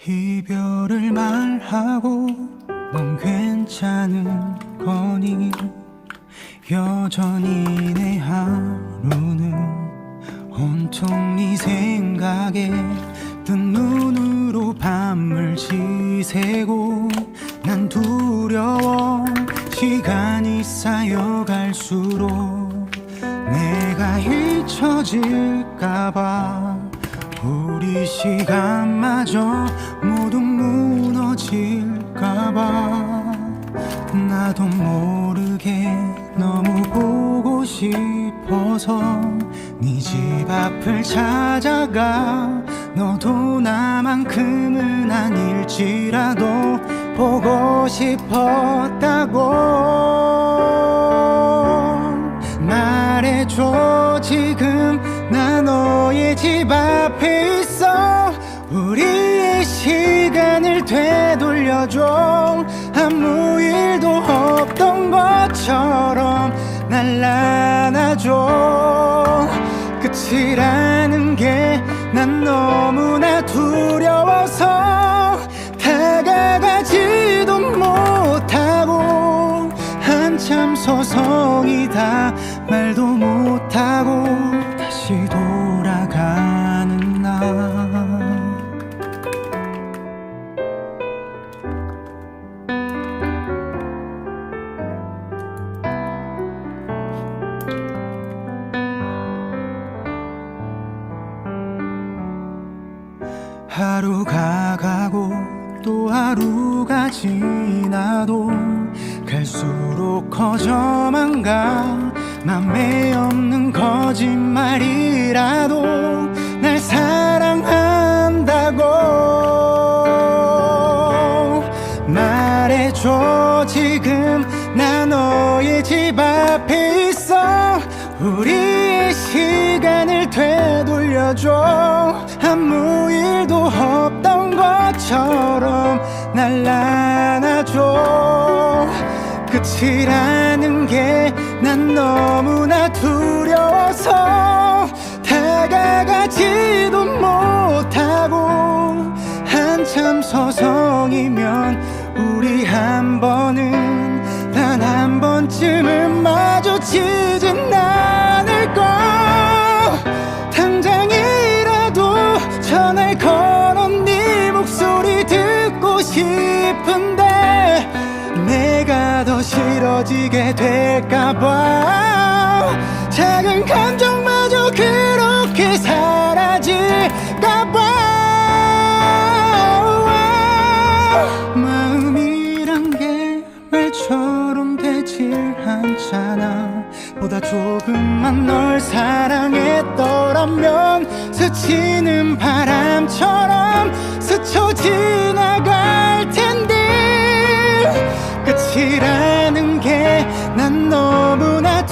이별을 말하고 넌 괜찮은 거니? 여전히 내 하루는 온통 네 생각에 뜬 눈으로 밤을 지새고 난 두려워 시간이 쌓여갈수록 내가 잊혀질까봐 우리 시간마저 모두 무너질까봐 나도 모르게 너무 보고 싶어서 네 집 앞을 찾아가 너도 나만큼은 아닐지라도 보고 싶었다고 말해줘. 지금 나 너의 집 앞에 있어. 우리의 시간을 되돌려줘. 아무 일도 없던 것처럼 날 안아줘. 끝이라는 게 난 너무나 두려워서 다가가지도 못하고 한참 서성이다 말도 못하고 다시 돌아가는 나. 하루가 가고 또 하루가 지나도 갈수록 커져만 가. 맘에 없는 거짓말이라도 날 사랑한다고 말해줘. 지금 나 너의 집 앞에 있어. 우리의 시간을 되돌려줘. 아무 일도 없던 것처럼 날 안아줘. 끝이라는 게 난 너무나 두려워서 다가가지도 못하고 한참 서성이면 우리 한 번은 단 한 번쯤은 마주치진 않을까. 당장이라도 전화를 걸어 네 목소리 듣고 싶은데 내가 더 싫어지게 될까봐. 작은 감정마저 그렇게 사라질까봐. 마음이란 게 말처럼 되질 않잖아. 보다 조금만 널 사랑했더라면 스치는 바람처럼 스쳐 지나갈 텐데. 끝이라는 게 난 너무나